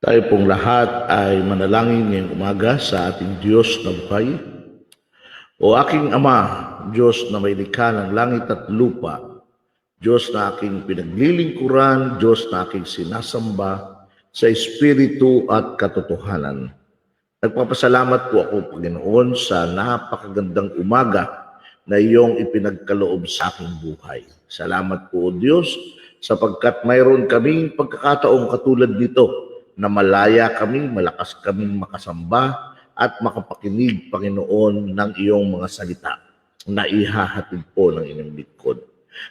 Tayo pong lahat ay manalangin ngayong umaga sa ating Diyos na buhay. O aking Ama, Diyos na may likha ng langit at lupa, Diyos na aking pinaglilingkuran, Diyos na aking sinasamba sa Espiritu at katotohanan. Nagpapasalamat po ako, Panginoon, sa napakagandang umaga na iyong ipinagkaloob sa aking buhay. Salamat po, O Diyos, sapagkat mayroon kaming pagkakataong katulad nito na malaya kami, malakas kaming makasamba at makapakinig, Panginoon, ng iyong mga salita na ihahatid po ng inyong lingkod.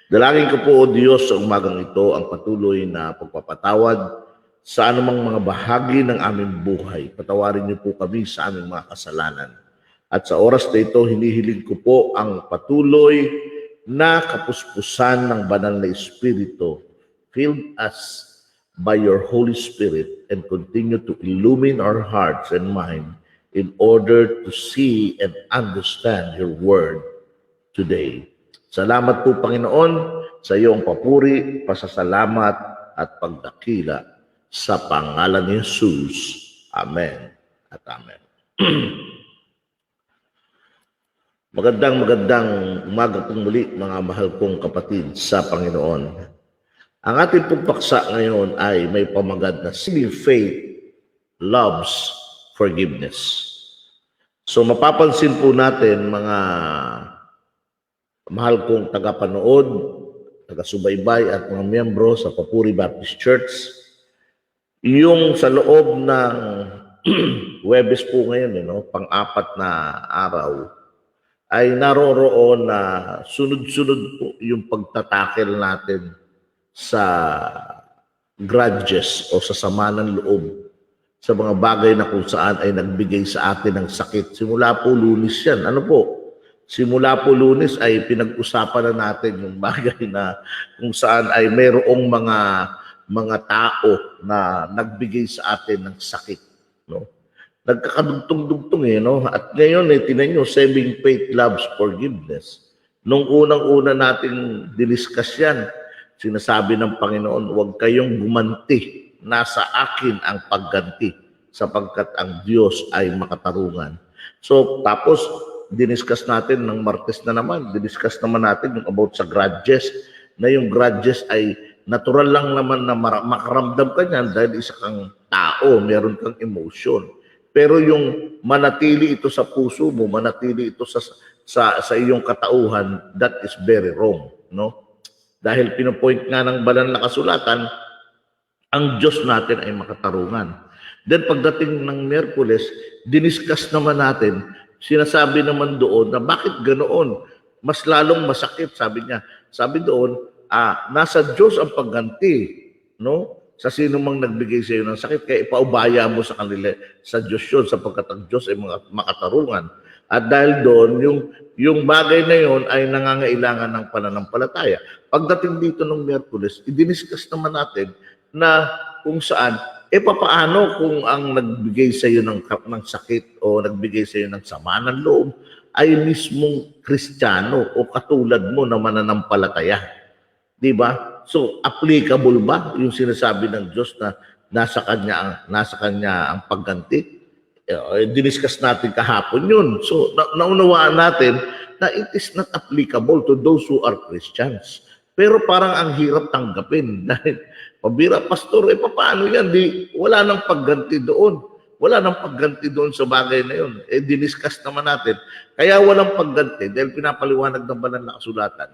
Dalangin ko po, O Diyos, sa umagang ito ang patuloy na pagpapatawad sa anumang mga bahagi ng aming buhay. Patawarin niyo po kami sa aming mga kasalanan. At sa oras na ito, hinihiling ko po ang patuloy na kapuspusan ng banal na Espiritu. Fill us by your Holy Spirit and continue to illumine our hearts and mind in order to see and understand your word today. Salamat po, Panginoon, sa iyong papuri, pasasalamat at pagdakila sa pangalan ni Jesus. Amen at amen. Magandang umaga pong muli, mga mahal kong kapatid sa Panginoon. Ang ating pong paksa ngayon ay may pamagad na Saving Faith Loves Forgiveness. So mapapansin po natin, mga mahal kong tagapanood, taga-subaybay at mga miyembro sa Papuri Baptist Church, yung sa loob ng Huwebes po ngayon, pang-apat na araw, ay naroroon na sunod-sunod po yung pagtatakil natin sa grudges o sa sama ng loob, sa mga bagay na kung saan ay nagbigay sa atin ng sakit. Simula po Lunes yan. Ano po? Simula po Lunes ay pinag-usapan na natin yung bagay na kung saan ay mayroong mga tao na nagbigay sa atin ng sakit. No? Nagkakadugtong-dugtong no? At ngayon tinan nyo, Saving Faith Loves Forgiveness. Nung unang-una nating diniscuss yan, sinasabi ng Panginoon, huwag kayong gumanti. Nasa akin ang pagganti sapagkat ang Diyos ay makatarungan. So, tapos, diniscuss natin ng Martes na naman, diniscuss naman natin yung about sa grudges, na yung grudges ay natural lang naman na makaramdam ka niyan dahil isa kang tao, meron kang emotion. Pero yung manatili ito sa puso mo, manatili ito sa iyong katauhan, that is very wrong, no? Dahil pinopoint nga ng banal na kasulatan, ang Diyos natin ay makatarungan. Then pagdating ng Miyerkules, diniscuss naman natin, sinasabi naman doon na bakit ganoon? Mas lalong masakit, sabi niya. Sabi doon, nasa Diyos ang pagganti, no? Sa sino mang nagbigay sa iyo ng sakit, kaya ipaubaya mo sa kanila, sa Diyos yun, sapagkat ang Diyos ay makatarungan. At dahil doon, yung bagay na yun ay nangangailangan ng pananampalataya. Pagdating dito ng Miyerkules, idiniscuss naman natin na kung saan, papaano kung ang nagbigay sa iyo ng sakit o nagbigay sa iyo ng sama ng loob ay mismong Kristiyano o katulad mo na mananampalataya. Di ba? So, applicable ba yung sinasabi ng Diyos na nasa kanya ang pagganti? Diniscuss natin kahapon yun. So, naunawaan natin na it is not applicable to those who are Christians. Pero parang ang hirap tanggapin. Dahil, pabira, pastor, paano yan? Wala nang pagganti doon. Wala nang pagganti doon sa bagay na yun. Diniscuss naman natin. Kaya walang pagganti dahil pinapaliwanag ng banal na kasulatan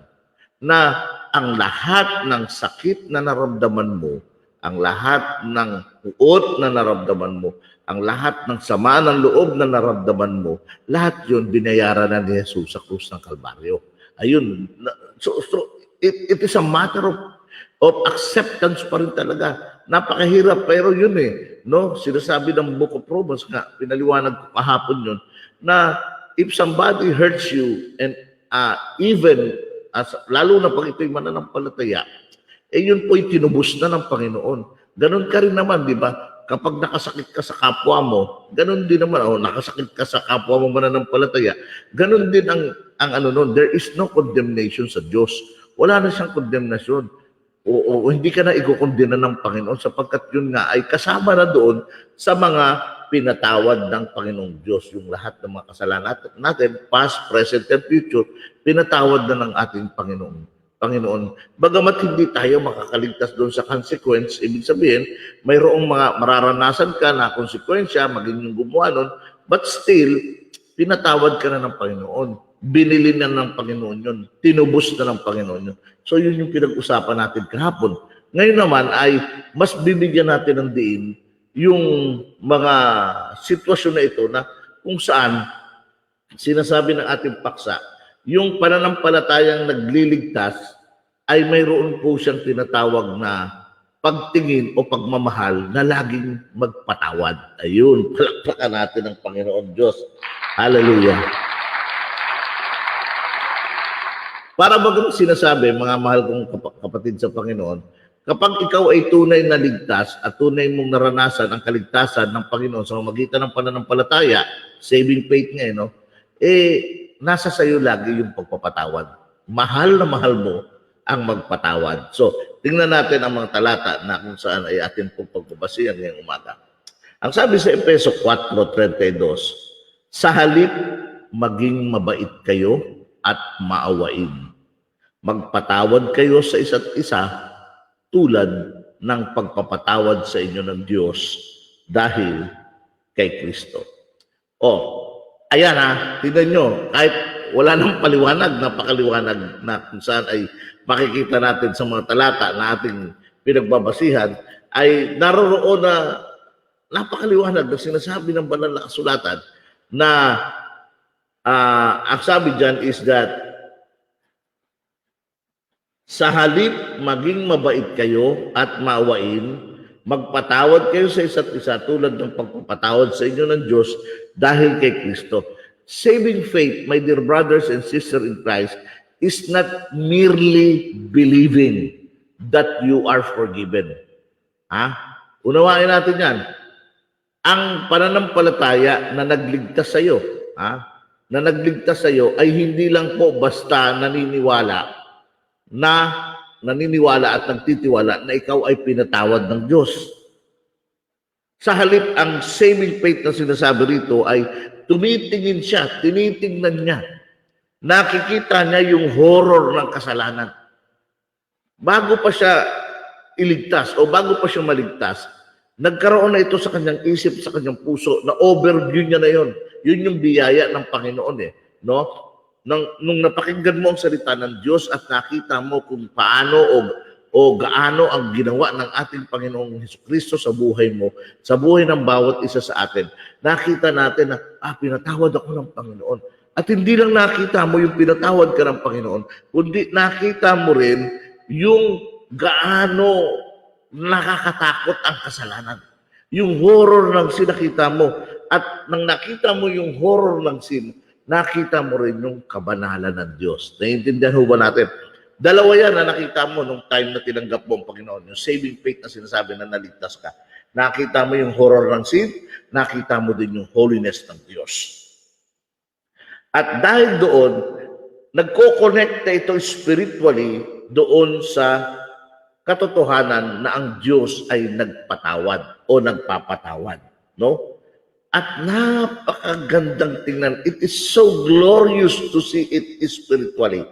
na ang lahat ng sakit na naramdaman mo, ang lahat ng uot na naramdaman mo, ang lahat ng sama ng loob na naramdaman mo, lahat yun binayaran na ni Jesus sa krus ng Kalbaryo. Ayun. So it is a matter of acceptance pa rin talaga. Napakahirap, pero yun no? Sinasabi ng Book of Romans nga, pinaliwanag ko kahapon yun, na if somebody hurts you, and even, lalo na pag ito'y mananampalataya, yun po'y tinubos na ng Panginoon. Ganon ka rin naman, di ba? Kapag nakasakit ka sa kapwa mo, ganon din naman, nakasakit ka sa kapwa mo mananampalataya, ganon din ang there is no condemnation sa Diyos. Wala na siyang condemnation. o hindi ka na ikukondena ng Panginoon sapagkat yun nga ay kasama na doon sa mga pinatawad ng Panginoong Diyos. Yung lahat ng mga kasalanan natin, past, present, and future, pinatawad na ng ating Panginoon. Bagamat hindi tayo makakaligtas doon sa consequence, ibig sabihin, mayroong mga mararanasan ka na konsekwensya, maging yung gumawa nun, but still, pinatawad ka na ng Panginoon. Binili na ng Panginoon yun. Tinubos na ng Panginoon yun. So yun yung pinag-usapan natin kahapon. Ngayon naman ay mas bibigyan natin ng diin yung mga sitwasyon na ito na kung saan sinasabi ng ating paksa, yung pananampalatayang nagliligtas ay mayroon po siyang tinatawag na pagtingin o pagmamahal na laging magpatawad. Ayun, palakpakan natin ang Panginoon Diyos. Hallelujah. Para bagang sinasabi, mga mahal kong kapatid sa Panginoon, kapag ikaw ay tunay na ligtas at tunay mong naranasan ang kaligtasan ng Panginoon sa magitan ng pananampalataya, saving faith nga, no? Nasa sayo lagi yung pagpapatawad. Mahal na mahal mo ang magpatawad. So, tingnan natin ang mga talata na kung saan ay atin pong pagbabasihan ngayong umaga. Ang sabi sa Efeso 4:32, sa halip maging mabait kayo at maawain. Magpatawad kayo sa isa't isa tulad ng pagpapatawad sa inyo ng Diyos dahil kay Kristo. Ayan tignan nyo, kahit wala nang paliwanag, napakaliwanag na kung saan ay makikita natin sa mga talata na ating pinagbabasihan, ay naroroon na napakaliwanag na sinasabi ng banal na kasulatan na ang sabi dyan is that sa halip maging mabait kayo at maawain, magpatawad kayo sa isa't isa tulad ng pagpapatawad sa inyo ng Diyos dahil kay Kristo. Saving faith, my dear brothers and sisters in Christ, is not merely believing that you are forgiven. Unawain natin yan. Ang pananampalataya na nagligtas sa iyo, na nagligtas sa iyo ay hindi lang po basta naniniwala at nagtitiwala na ikaw ay pinatawad ng Diyos. Sa halip, ang saving faith na sinasabi rito ay tumitingin siya, tinitingnan niya. Nakikita niya yung horror ng kasalanan. Bago pa siya iligtas o bago pa siya maligtas, nagkaroon na ito sa kanyang isip, sa kanyang puso, na overview niya na yon. Yun yung biyaya ng Panginoon no? Nung napakinggan mo ang salita ng Diyos at nakita mo kung paano o gaano ang ginawa ng ating Panginoong Hesukristo sa buhay mo, sa buhay ng bawat isa sa atin, nakita natin na, pinatawad ako ng Panginoon. At hindi lang nakita mo yung pinatawad ka ng Panginoon, kundi nakita mo rin yung gaano nakakatakot ang kasalanan. Yung horror ng sin nakita mo. At nang nakita mo yung horror ng sin, nakita mo rin yung kabanalan ng Diyos. Naiintindihan ho ba natin? Dalawa yan na nakita mo nung time na tinanggap mo ang Panginoon. Yung saving faith na sinasabi na naligtas ka. Nakita mo yung horror ng sin, nakita mo din yung holiness ng Diyos. At dahil doon, nagko-connect na ito spiritually doon sa katotohanan na ang Diyos ay nagpatawad o nagpapatawad. No? At napakagandang tingnan. It is so glorious to see it spiritually.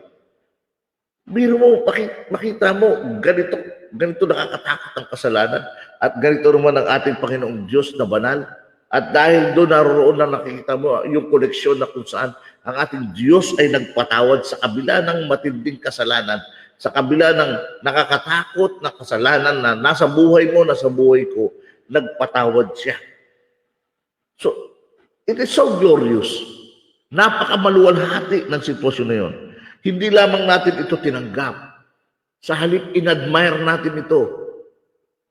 Biro mo, makita mo, ganito nakakatakot ang kasalanan at ganito naman ang ating Panginoong Diyos na banal. At dahil doon naroon na nakikita mo yung koneksyon na kung saan ang ating Diyos ay nagpatawad sa kabila ng matinding kasalanan, sa kabila ng nakakatakot na kasalanan na nasa buhay mo, nasa buhay ko, nagpatawad siya. So, it is so glorious. Napakamaluwalhati ng sitwasyon na yun. Hindi lamang natin ito tinanggap. Sa halip, inadmire natin ito.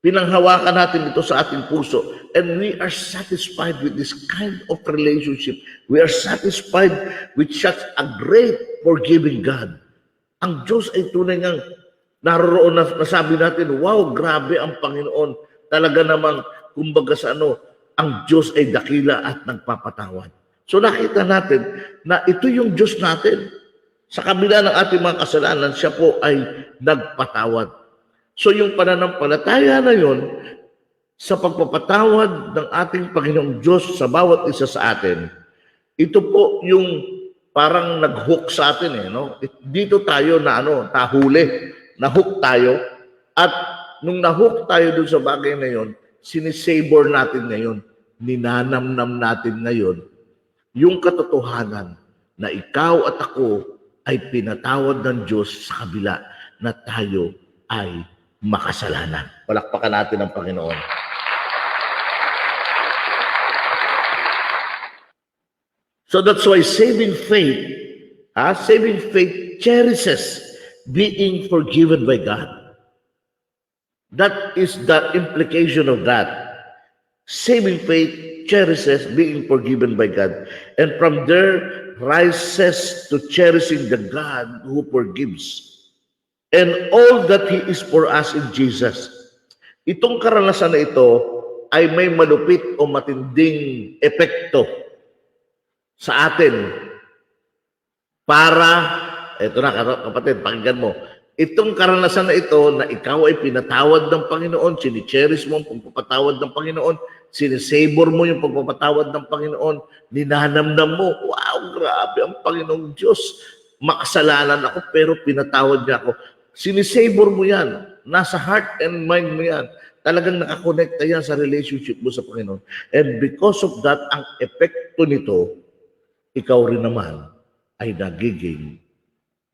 Pinanghawakan natin ito sa ating puso. And we are satisfied with this kind of relationship. We are satisfied with such a great forgiving God. Ang Diyos ay tunay ngang naroon na nasabi natin, wow, grabe ang Panginoon. Talaga namang, kumbaga sa ang Diyos ay dakila at nagpapatawad. So nakita natin na ito yung Diyos natin. Sa kabila ng ating mga kasalanan, siya po ay nagpatawad. So yung pananampalataya na yun, sa pagpapatawad ng ating Panginoong Diyos sa bawat isa sa atin, ito po yung parang nag-hook sa atin eh, no? Dito tayo na nahuli, na-hook tayo, at nung na-hook tayo dun sa bagay na yun, sinisabor natin ngayon, ninanamnam natin ngayon, yung katotohanan na ikaw at ako ay pinatawad ng Diyos sa kabila na tayo ay makasalanan. Palakpakan natin ang Panginoon. So that's why saving faith cherishes being forgiven by God. That is the implication of that. Saving faith cherishes being forgiven by God. And from there rises to cherishing the God who forgives. And all that He is for us in Jesus. Itong karanasan na ito ay may malupit o matinding epekto sa atin para, eto na kapatid, pakinggan mo, itong karanasan na ito na ikaw ay pinatawad ng Panginoon, sinicherish mo ang pagpapatawad ng Panginoon, sinisabor mo yung pagpapatawad ng Panginoon, ninanamnam mo, wow, grabe ang Panginoong Diyos, makasalanan ako pero pinatawad niya ako. Sinisabor mo yan, nasa heart and mind mo yan, talagang nakakonekta yan sa relationship mo sa Panginoon. And because of that, ang epekto nito, ikaw rin naman ay nagiging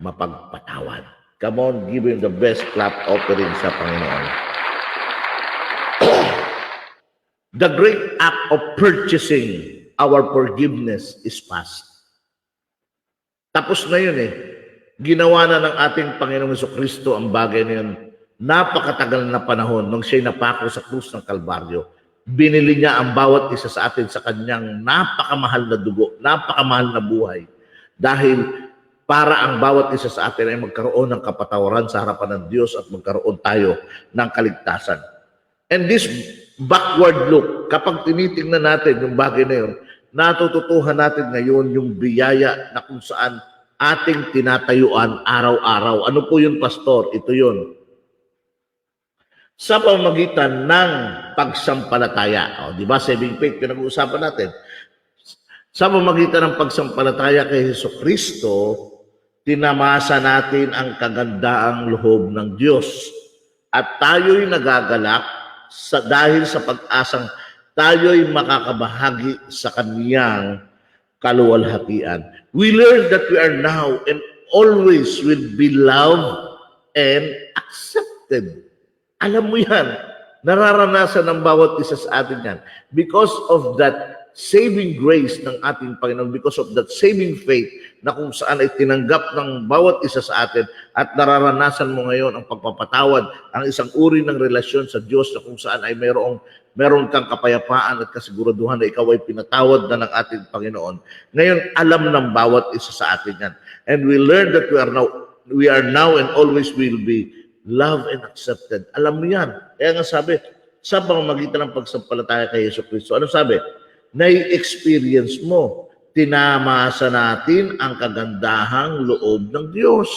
mapagpatawad. Come on, give Him the best clap offering sa Panginoon. The great act of purchasing our forgiveness is past. Tapos na yun eh. Ginawa na ng ating Panginoong Jesucristo ang bagay na yun. Napakatagal na panahon nung siya'y napako sa krus ng Kalbaryo. Binili niya ang bawat isa sa atin sa kanyang napakamahal na dugo, napakamahal na buhay. Dahil para ang bawat isa sa atin ay magkaroon ng kapatawaran sa harapan ng Diyos at magkaroon tayo ng kaligtasan. And this backward look, kapag tinitingnan natin yung bagay na yun, natututuhan natin ngayon yung biyaya na kung saan ating tinatayuan araw-araw. Ano po yun, Pastor? Ito yun. Sa pamamagitan ng pagsampalataya. O, di ba, saving faith, pinag-uusapan natin. Sa pamamagitan ng pagsampalataya kay Jesucristo, tinamasa natin ang kagandaang loob ng Diyos. At tayo'y nagagalak dahil sa pag-asang tayo'y makakabahagi sa Kaniyang kaluwalhatian. We learn that we are now and always will be loved and accepted. Alam mo yan, nararanasan ng bawat isa sa atin yan. Because of that saving grace ng ating Panginoon, because of that saving faith na kung saan ay tinanggap ng bawat isa sa atin at nararanasan mo ngayon ang pagpapatawad, ang isang uri ng relasyon sa Diyos na kung saan ay meron kang kapayapaan at kasiguraduhan na ikaw ay pinatawad na ng ating Panginoon. Ngayon, alam ng bawat isa sa atin yan. And we learn that we are now and always will be love and accepted. Alam mo yan. Kaya nga sabi, sa pamamagitan ng pagsampalataya kay Jesucristo, ano sabi? Na-experience mo, tinamasa natin ang kagandahang loob ng Diyos.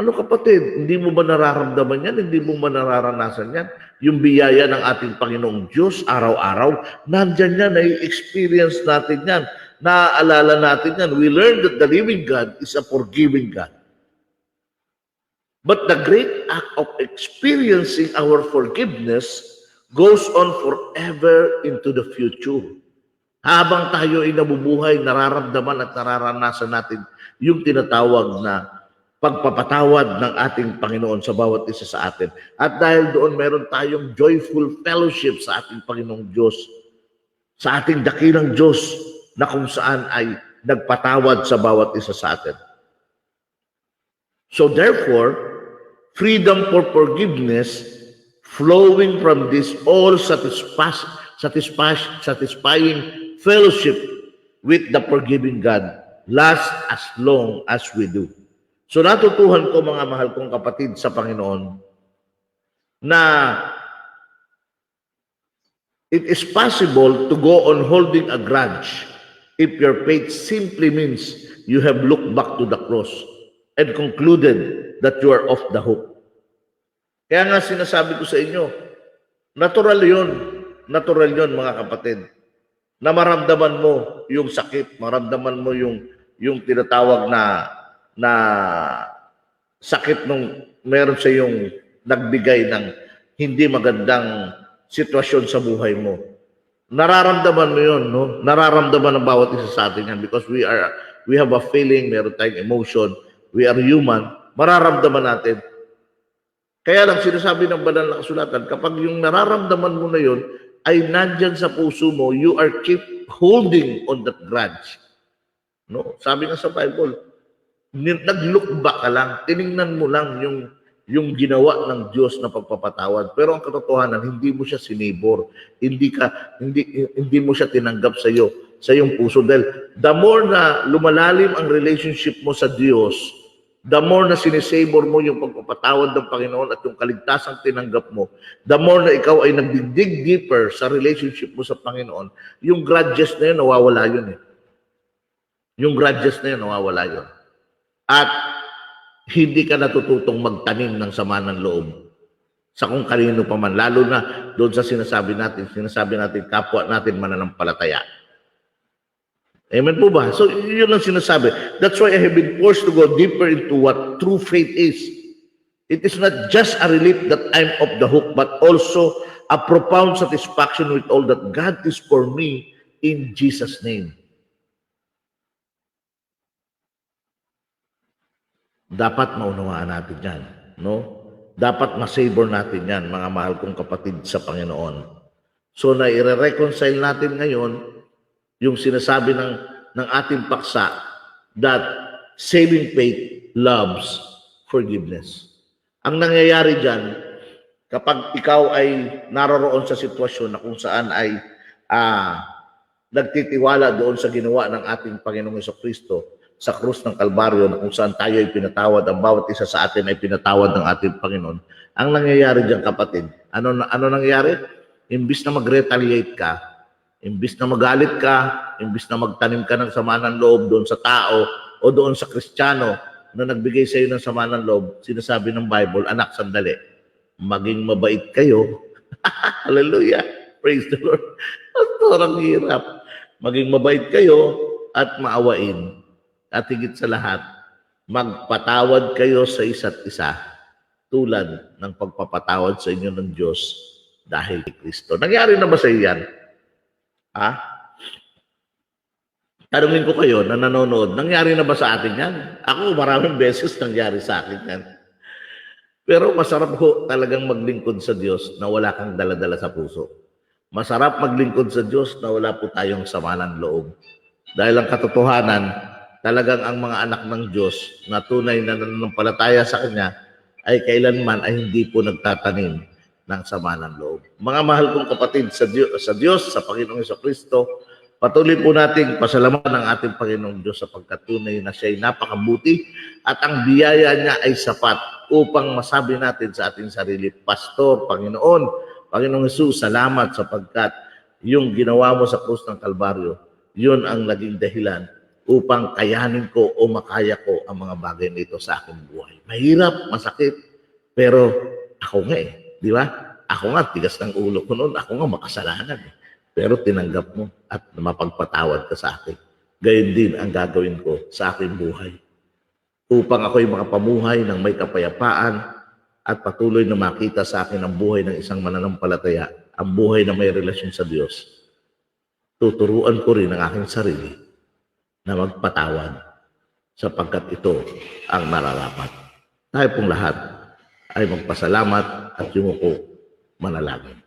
Ano kapatid, hindi mo ba nararamdaman yan? Hindi mo ba nararanasan yan? Yung biyaya ng ating Panginoong Diyos, araw-araw, nandyan yan, na-experience natin yan. Naaalala natin yan. We learn that the living God is a forgiving God. But the great act of experiencing our forgiveness goes on forever into the future. Habang tayo ay nabubuhay, nararamdaman at nararanasan natin yung tinatawag na pagpapatawad ng ating Panginoon sa bawat isa sa atin. At dahil doon meron tayong joyful fellowship sa ating Panginoong Diyos, sa ating dakilang Diyos na kung saan ay nagpatawad sa bawat isa sa atin. So therefore, freedom for forgiveness flowing from this all satisfying fellowship with the forgiving God lasts as long as we do. So natutuhan ko mga mahal kong kapatid sa Panginoon na it is possible to go on holding a grudge if your faith simply means you have looked back to the cross and concluded that you are off the hook. Kaya nga sinasabi ko sa inyo, natural yun. Natural yun, mga kapatid. Na maramdaman mo yung sakit, maramdaman mo yung tinatawag na sakit nung meron sa yung nagbigay ng hindi magandang sitwasyon sa buhay mo. Nararamdaman mo yun, no? Nararamdaman ng bawat isa sa atin yan because we have a feeling, meron tayong emotion, we are human, mararamdaman natin. Kaya lang sinasabi ng banal na kasulatan, kapag yung nararamdaman mo na yun ay nandyan sa puso mo, you are keep holding on that grudge. No? Sabi nga sa Bible, nag-look back ka lang, tiningnan mo lang yung ginawa ng Diyos na pagpapatawad. Pero ang katotohanan, hindi mo siya sinibor. Hindi mo siya tinanggap sa iyong puso. Dahil the more na lumalalim ang relationship mo sa Diyos, the more na sinisabor mo yung pagpapatawad ng Panginoon at yung kaligtasang tinanggap mo, the more na ikaw ay nagdig deeper sa relationship mo sa Panginoon, yung grudges na yun, nawawala yun eh. Yung grudges na yun, nawawala yun. At hindi ka natututong magtanim ng sama ng loob sa kung kanino pa man, lalo na doon sa sinasabi natin kapwa natin mananampalataya. Amen po ba? So, yun ang sinasabi. That's why I have been forced to go deeper into what true faith is. It is not just a relief that I'm off the hook, but also a profound satisfaction with all that God is for me in Jesus' name. Dapat maunawaan natin yan, no? Dapat masavor natin yan, mga mahal kong kapatid sa Panginoon. So, na i-reconcile natin ngayon yung sinasabi ng ating paksa that saving faith loves forgiveness. Ang nangyayari dyan, kapag ikaw ay naroroon sa sitwasyon na kung saan ay nagtitiwala doon sa ginawa ng ating Panginoong Jesucristo sa krus ng Kalbaryo, na kung saan tayo ay pinatawad, ang bawat isa sa atin ay pinatawad ng ating Panginoon. Ang nangyayari dyan, kapatid, ano nangyayari? Imbis na mag-retaliate ka, imbis na magalit ka, imbis na magtanim ka ng sama ng loob doon sa tao o doon sa Kristiyano na nagbigay sa iyo ng sama ng loob, sinasabi ng Bible, anak, sandali, maging mabait kayo. Hallelujah. Praise the Lord. Ang hirap. Maging mabait kayo at maawain. At higit sa lahat, magpatawad kayo sa isa't isa tulad ng pagpapatawad sa inyo ng Diyos dahil kay Kristo. Nangyari na ba sa iyo yan? Ha? Tanungin ko kayo na nanonood, nangyari na ba sa atin yan? Ako, maraming beses nangyari sa akin yan. Pero masarap ho talagang maglingkod sa Diyos na wala kang daladala sa puso. Masarap maglingkod sa Diyos na wala po tayong sama ng loob. Dahil ang katotohanan, talagang ang mga anak ng Diyos na tunay na nananampalataya sa Kanya ay kailanman ay hindi po nagtatanim ng sama ng loob. Mga mahal kong kapatid sa Diyos, sa Panginoong Jesucristo, patuloy po nating pasalamatan ng ating Panginoong Diyos sapagkat tunay na siya ay napakabuti at ang biyaya niya ay sapat upang masabi natin sa ating sarili, Pastor, Panginoong Jesus, salamat sapagkat yung ginawa mo sa krus ng Kalbaryo, yun ang naging dahilan upang kayanin ko o makaya ko ang mga bagay nito sa aking buhay. Mahirap, masakit, pero ako nga di ba? Ako nga, tigas ng ulo ko noon. Ako nga makasalanan. Pero tinanggap mo at mapagpatawad ka sa akin. Gayon din ang gagawin ko sa aking buhay. Upang ako'y makapamuhay ng may kapayapaan at patuloy na makita sa akin ang buhay ng isang mananampalataya, ang buhay na may relasyon sa Diyos. Tuturuan ko rin ang aking sarili na magpatawad sapagkat ito ang nararapat. Tayo pong lahat ay magpasalamat at yumuko manalangin.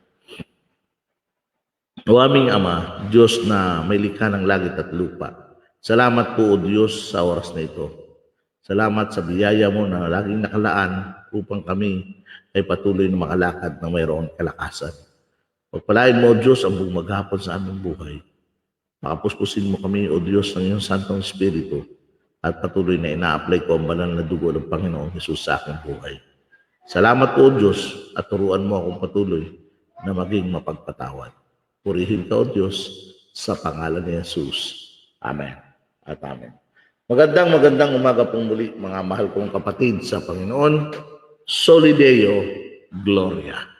O aming Ama, Diyos na may likha ng langit at lupa, salamat po o Diyos sa oras na ito. Salamat sa biyaya mo na laging nakalaan upang kami ay patuloy na makalakad na mayroong kalakasan. Pagpalain mo o Diyos ang buong maghapon sa aming buhay. Makapuspusin mo kami o Diyos ng iyong Santong Espiritu at patuloy na ina-apply ko ang banal na dugo ng Panginoong Jesus sa aking buhay. Salamat po, Diyos, at turuan mo akong patuloy na maging mapagpatawad. Purihin ka, O Diyos, sa pangalan ni Jesus. Amen at amen. Magandang umaga pong muli, mga mahal kong kapatid sa Panginoon. Solideo Gloria.